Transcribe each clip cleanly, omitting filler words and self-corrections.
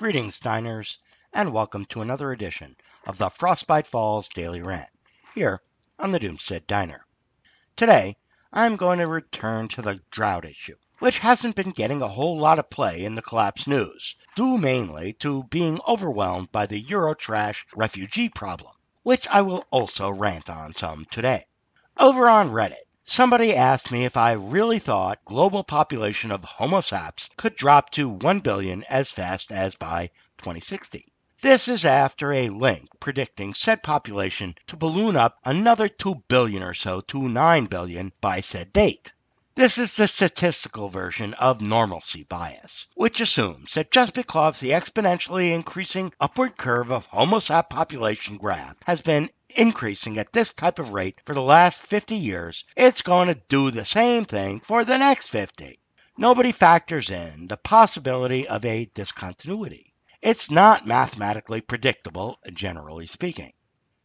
Greetings, diners, and welcome to another edition of the Frostbite Falls Daily Rant, here on the Doomstead Diner. Today, I'm going to return to the drought issue, which hasn't been getting a whole lot of play in the collapse news, due mainly to being overwhelmed by the Eurotrash refugee problem, which I will also rant on some today. Over on Reddit, somebody asked me if I really thought global population of Homo saps could drop to 1 billion as fast as by 2060. This is after a link predicting said population to balloon up another 2 billion or so to 9 billion by said date. This is the statistical version of normalcy bias, which assumes that just because the exponentially increasing upward curve of Homo sap population graph has been increasing at this type of rate for the last 50 years, it's going to do the same thing for the next 50. Nobody factors in the possibility of a discontinuity. It's not mathematically predictable, generally speaking.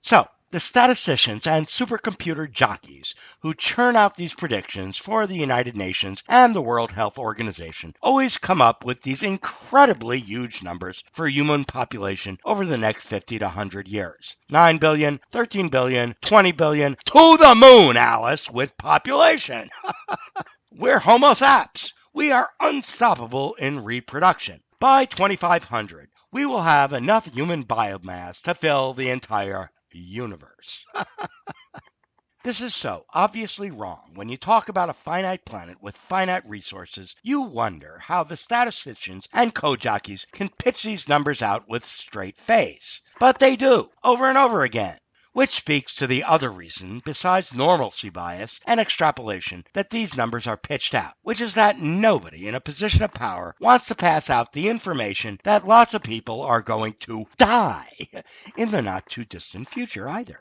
So, the statisticians and supercomputer jockeys who churn out these predictions for the United Nations and the World Health Organization always come up with these incredibly huge numbers for human population over the next 50 to 100 years. 9 billion, 13 billion, 20 billion, to the moon, Alice, with population. We're Homo saps. We are unstoppable in reproduction. By 2500, we will have enough human biomass to fill the entire universe. This is so obviously wrong. When you talk about a finite planet with finite resources, you wonder how the statisticians and code jockeys can pitch these numbers out with straight face. But they do, over and over again. Which speaks to the other reason, besides normalcy bias and extrapolation, that these numbers are pitched out, which is that nobody in a position of power wants to pass out the information that lots of people are going to die in the not-too-distant future either.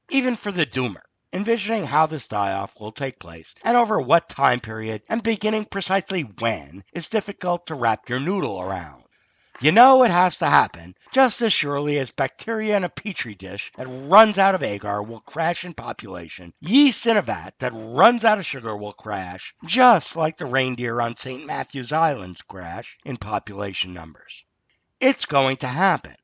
Even for the doomer, envisioning how this die-off will take place and over what time period and beginning precisely when is difficult to wrap your noodle around. You know it has to happen, just as surely as bacteria in a petri dish that runs out of agar will crash in population, yeast in a vat that runs out of sugar will crash, just like the reindeer on St. Matthew's Island crash in population numbers. It's going to happen.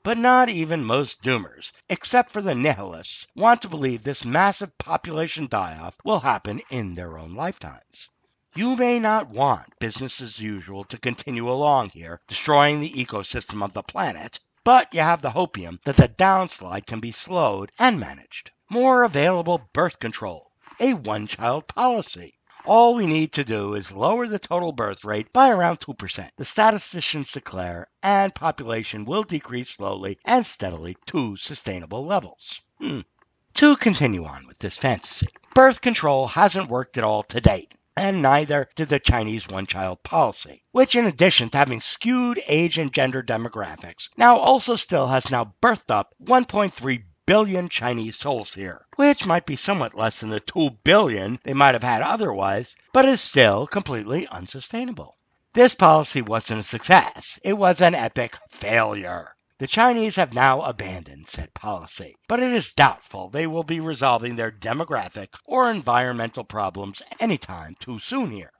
But not even most doomers, except for the nihilists, want to believe this massive population die-off will happen in their own lifetimes. You may not want business as usual to continue along here, destroying the ecosystem of the planet, but you have the hopium that the downslide can be slowed and managed. More available birth control, a one-child policy. All we need to do is lower the total birth rate by around 2%, the statisticians declare, and population will decrease slowly and steadily to sustainable levels. To continue on with this fantasy, birth control hasn't worked at all to date. And neither did the Chinese one-child policy, which in addition to having skewed age and gender demographics, now also still has now birthed up 1.3 billion Chinese souls here, which might be somewhat less than the 2 billion they might have had otherwise, but is still completely unsustainable. This policy wasn't a success. It was an epic failure. The Chinese have now abandoned said policy, but it is doubtful they will be resolving their demographic or environmental problems anytime too soon here.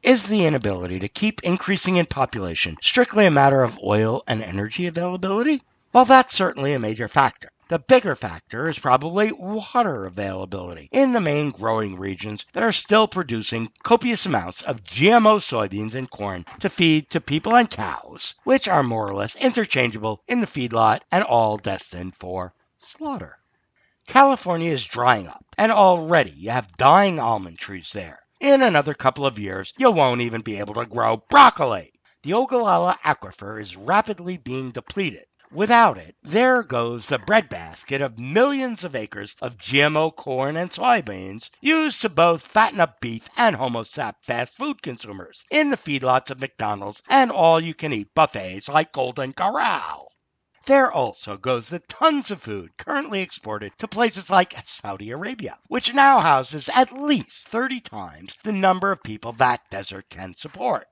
Is the inability to keep increasing in population strictly a matter of oil and energy availability? Well, that's certainly a major factor. The bigger factor is probably water availability in the main growing regions that are still producing copious amounts of GMO soybeans and corn to feed to people and cows, which are more or less interchangeable in the feedlot and all destined for slaughter. California is drying up, and already you have dying almond trees there. In another couple of years, you won't even be able to grow broccoli. The Ogallala Aquifer is rapidly being depleted. Without it, there goes the breadbasket of millions of acres of GMO corn and soybeans used to both fatten up beef and Homo sap fast food consumers in the feedlots of McDonald's and all-you-can-eat buffets like Golden Corral. There also goes the tons of food currently exported to places like Saudi Arabia, which now houses at least 30 times the number of people that desert can support.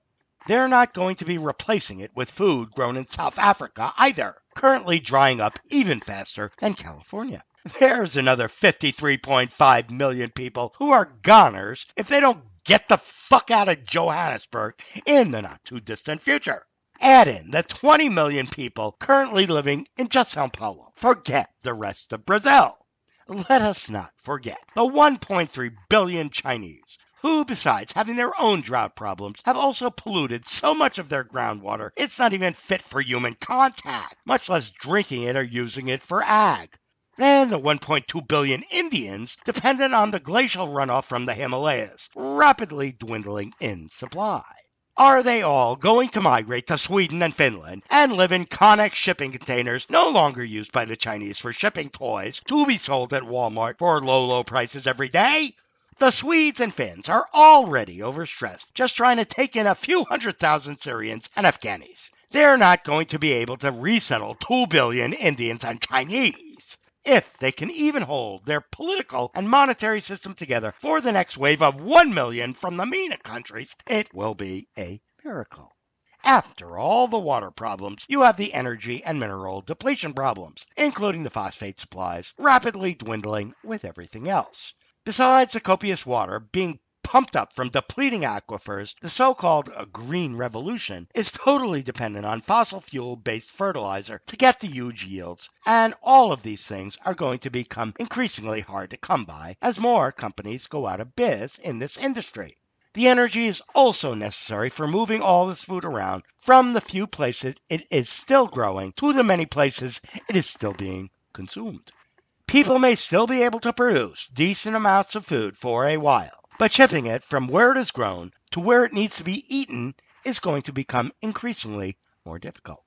They're not going to be replacing it with food grown in South Africa either, currently drying up even faster than California. There's another 53.5 million people who are goners if they don't get the fuck out of Johannesburg in the not-too-distant future. Add in the 20 million people currently living in just Sao Paulo. Forget the rest of Brazil. Let us not forget the 1.3 billion Chinese, who, besides having their own drought problems, have also polluted so much of their groundwater it's not even fit for human contact, much less drinking it or using it for ag. Then the 1.2 billion Indians dependent on the glacial runoff from the Himalayas, rapidly dwindling in supply. Are they all going to migrate to Sweden and Finland and live in Connex shipping containers no longer used by the Chinese for shipping toys to be sold at Walmart for low prices every day? The Swedes and Finns are already overstressed just trying to take in a few 100,000 Syrians and Afghanis. They're not going to be able to resettle 2 billion Indians and Chinese. If they can even hold their political and monetary system together for the next wave of 1 million from the MENA countries, it will be a miracle. After all the water problems, you have the energy and mineral depletion problems, including the phosphate supplies rapidly dwindling with everything else. Besides the copious water being pumped up from depleting aquifers, the so-called green revolution is totally dependent on fossil fuel-based fertilizer to get the huge yields, and all of these things are going to become increasingly hard to come by as more companies go out of biz in this industry. The energy is also necessary for moving all this food around from the few places it is still growing to the many places it is still being consumed. People may still be able to produce decent amounts of food for a while, but shipping it from where it is grown to where it needs to be eaten is going to become increasingly more difficult.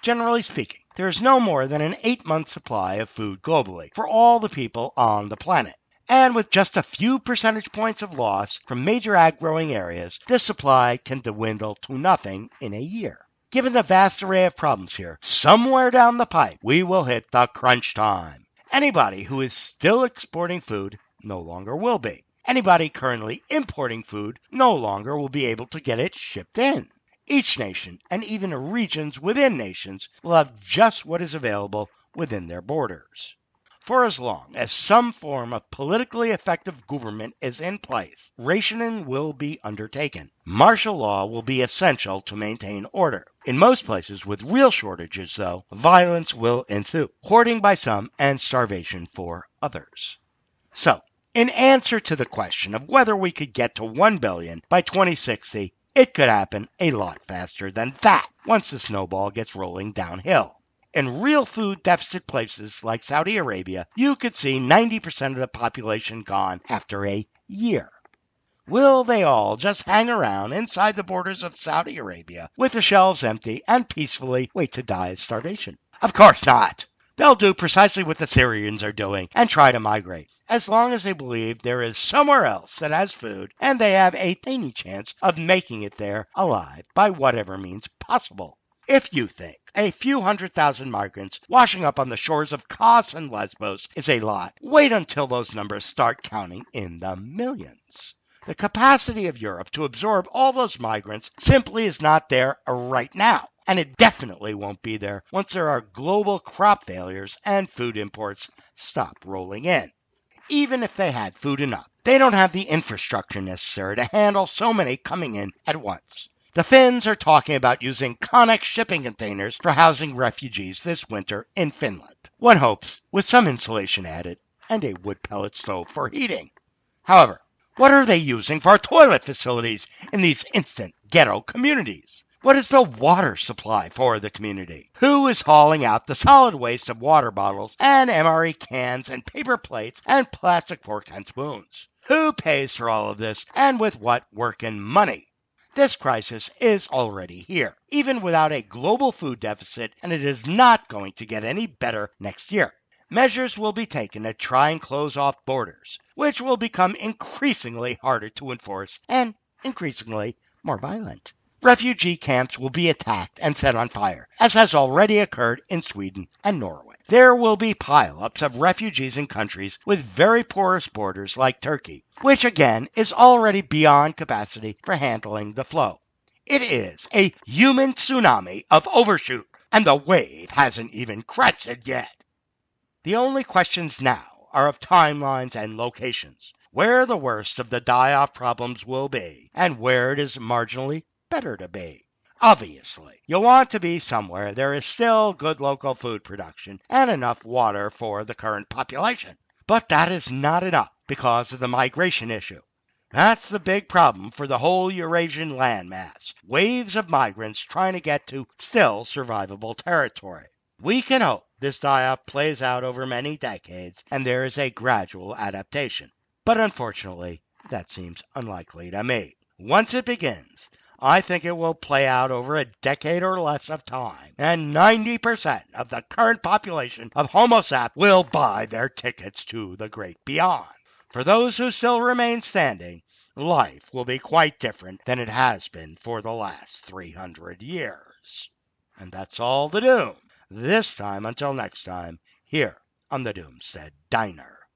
Generally speaking, there is no more than an 8-month supply of food globally for all the people on the planet. And with just a few percentage points of loss from major ag-growing areas, this supply can dwindle to nothing in a year. Given the vast array of problems here, somewhere down the pipe, we will hit the crunch time. Anybody who is still exporting food no longer will be. Anybody currently importing food no longer will be able to get it shipped in. Each nation, and even regions within nations, will have just what is available within their borders. For as long as some form of politically effective government is in place, rationing will be undertaken. Martial law will be essential to maintain order. In most places with real shortages, though, violence will ensue, hoarding by some and starvation for others. So, in answer to the question of whether we could get to 1 billion by 2060, it could happen a lot faster than that once the snowball gets rolling downhill. In real food deficit places like Saudi Arabia, you could see 90% of the population gone after a year. Will they all just hang around inside the borders of Saudi Arabia with the shelves empty and peacefully wait to die of starvation? Of course not. They'll do precisely what the Syrians are doing and try to migrate, as long as they believe there is somewhere else that has food and they have a tiny chance of making it there alive by whatever means possible. If you think a few 100,000 migrants washing up on the shores of Kos and Lesbos is a lot, wait until those numbers start counting in the millions. The capacity of Europe to absorb all those migrants simply is not there right now, and it definitely won't be there once there are global crop failures and food imports stop rolling in. Even if they had food enough, they don't have the infrastructure necessary to handle so many coming in at once. The Finns are talking about using Connex shipping containers for housing refugees this winter in Finland. One hopes with some insulation added and a wood pellet stove for heating. However, what are they using for toilet facilities in these instant ghetto communities? What is the water supply for the community? Who is hauling out the solid waste of water bottles and MRE cans and paper plates and plastic forks and spoons? Who pays for all of this and with what working money? This crisis is already here, even without a global food deficit, and it is not going to get any better next year. Measures will be taken to try and close off borders, which will become increasingly harder to enforce and increasingly more violent. Refugee camps will be attacked and set on fire, as has already occurred in Sweden and Norway. There will be pile-ups of refugees in countries with very porous borders like Turkey, which again is already beyond capacity for handling the flow. It is a human tsunami of overshoot, and the wave hasn't even crested yet. The only questions now are of timelines and locations, where the worst of the die-off problems will be, and where it is marginally better to be. Obviously, you want to be somewhere there is still good local food production and enough water for the current population. But that is not enough because of the migration issue. That's the big problem for the whole Eurasian landmass. Waves of migrants trying to get to still survivable territory. We can hope this die-off plays out over many decades and there is a gradual adaptation. But unfortunately, that seems unlikely to me. Once it begins, I think it will play out over a decade or less of time, and 90% of the current population of Homo sap will buy their tickets to the great beyond. For those who still remain standing, life will be quite different than it has been for the last 300 years. And that's all the doom. This time until next time, here on the Doomstead Diner.